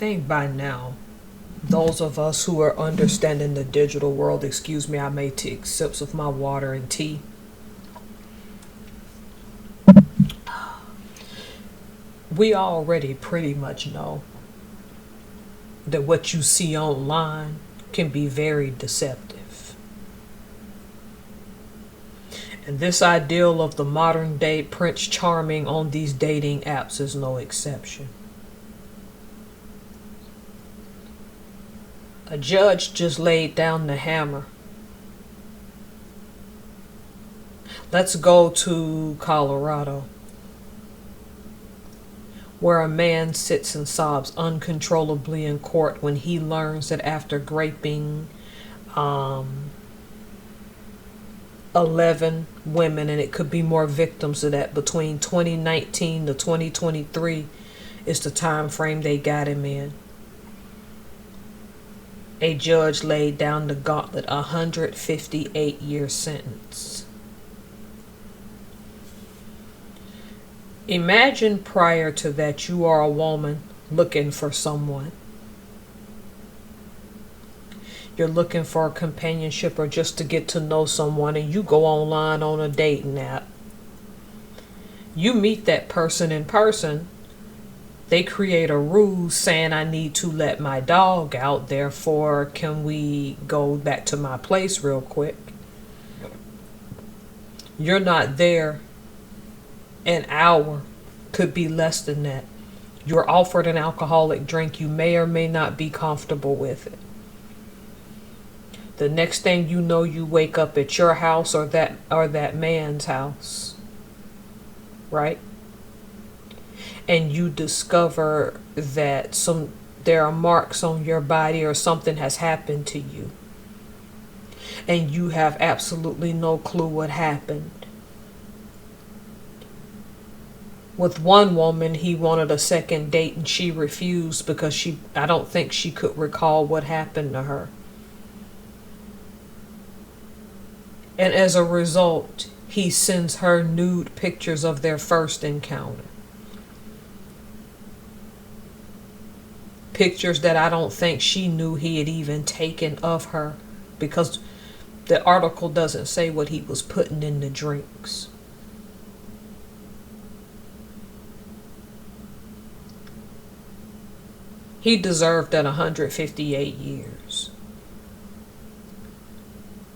think by now, those of us who are understanding the digital world, excuse me, I may take sips of my water and tea. We already pretty much know that what you see online can be very deceptive. And this ideal of the modern day Prince Charming on these dating apps is no exception. A judge just laid down the hammer. Let's go to Colorado, where a man sits and sobs uncontrollably in court when he learns that after raping 11 women, and it could be more victims of that, between 2019 to 2023 is the time frame they got him in. A judge laid down the gauntlet, 158-year sentence. Imagine prior to that you are a woman looking for someone. You're looking for a companionship or just to get to know someone, and you go online on a dating app. You meet that person in person. They create a ruse saying, I need to let my dog out, therefore can we go back to my place real quick? You're not there an hour, could be less than that. You're offered an alcoholic drink. You may or may not be comfortable with it. The next thing you know, you wake up at your house or that man's house, right? And you discover that there are marks on your body or something has happened to you, and you have absolutely no clue what happened. With one woman, he wanted a second date and she refused because I don't think she could recall what happened to her. And as a result, he sends her nude pictures of their first encounter. Pictures that I don't think she knew he had even taken of her, because the article doesn't say what he was putting in the drinks. He deserved that 158 years.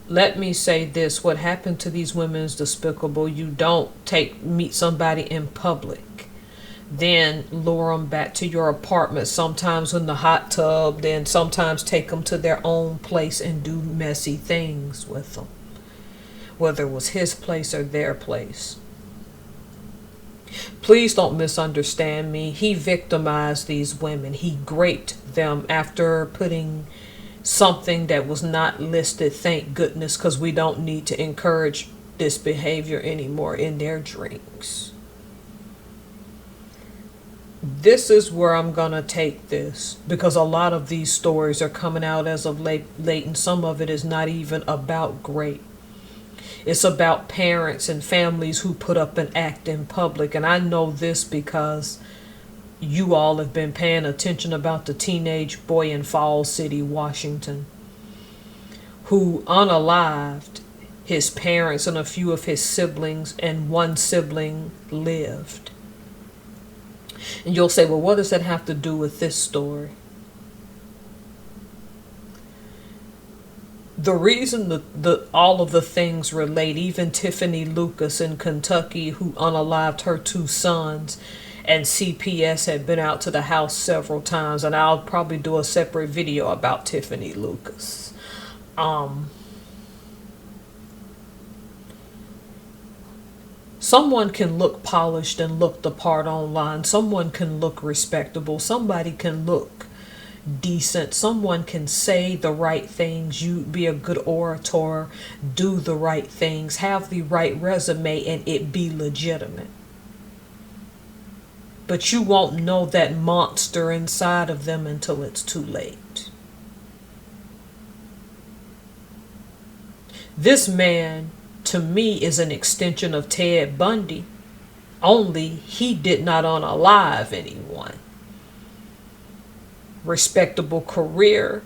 Let me say this, what happened to these women is despicable. You don't meet somebody in public, then lure them back to your apartment, sometimes in the hot tub, then sometimes take them to their own place and do messy things with them, whether it was his place or their place. Please don't misunderstand me. He victimized these women. He raped them after putting something that was not listed, thank goodness, because we don't need to encourage this behavior anymore, in their drinks. This is where I'm gonna take this, because a lot of these stories are coming out as of late, and some of it is not even about rape. It's about parents and families who put up an act in public. And I know this because you all have been paying attention about the teenage boy in Falls City, Washington, who unalived his parents and a few of his siblings, and one sibling lived. And you'll say, well, what does that have to do with this story? The reason that all of the things relate, even Tiffany Lucas in Kentucky, who unalived her two sons, and CPS had been out to the house several times, and I'll probably do a separate video about Tiffany Lucas. Someone can look polished and look the part online. Someone can look respectable. Somebody can look decent. Someone can say the right things, you be a good orator, do the right things, have the right resume, and it be legitimate. But you won't know that monster inside of them until it's too late. This man, to me, is an extension of Ted Bundy, only he did not unalive anyone. respectable career,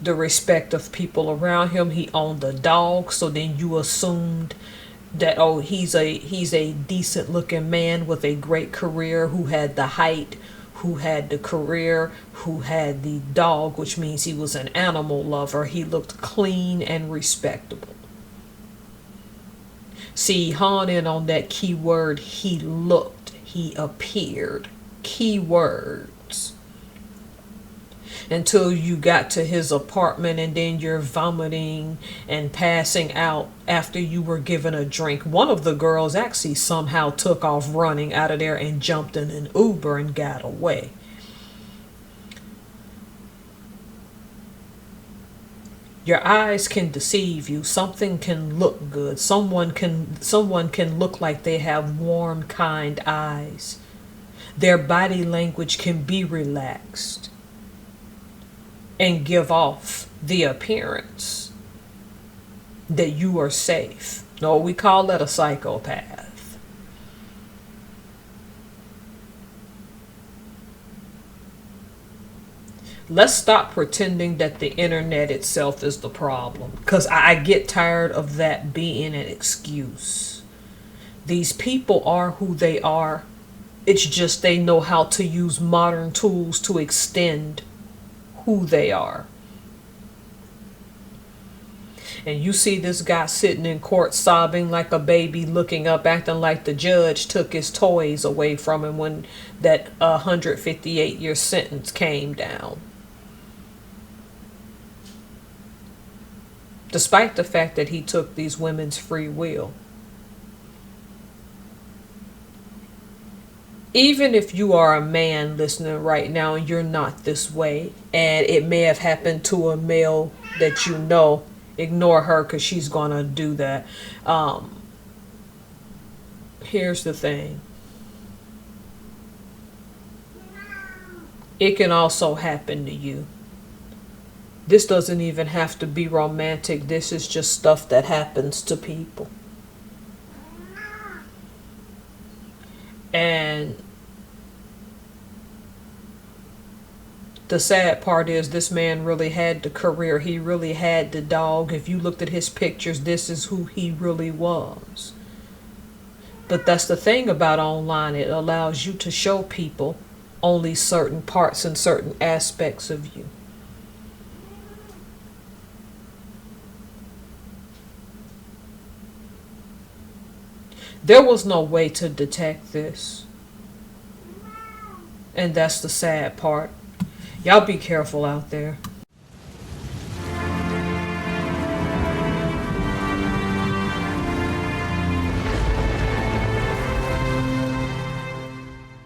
the respect of people around him. He owned a dog, so then you assumed that, oh, he's a decent looking man with a great career, who had the height, who had the career, who had the dog, which means he was an animal lover. He looked clean and respectable. See, hone in on that key word, he looked, he appeared. Key words. Until you got to his apartment and then you're vomiting and passing out after you were given a drink. One of the girls actually somehow took off running out of there and jumped in an Uber and got away. Your eyes can deceive you. Something can look good. Someone can look like they have warm, kind eyes. Their body language can be relaxed and give off the appearance that you are safe. No, we call that a psychopath. Let's stop pretending that the internet itself is the problem, because I get tired of that being an excuse. These people are who they are. It's just they know how to use modern tools to extend who they are. And you see this guy sitting in court sobbing like a baby, looking up, acting like the judge took his toys away from him when that 158-year sentence came down. Despite the fact that he took these women's free will. Even if you are a man listening right now and you're not this way, and it may have happened to a male that you know, ignore her because she's gonna do that. Here's the thing. It can also happen to you. This doesn't even have to be romantic. This is just stuff that happens to people. And the sad part is this man really had the career. He really had the dog. If you looked at his pictures, this is who he really was. But that's the thing about online. It allows you to show people only certain parts and certain aspects of you. There was no way to detect this. And that's the sad part. Y'all be careful out there.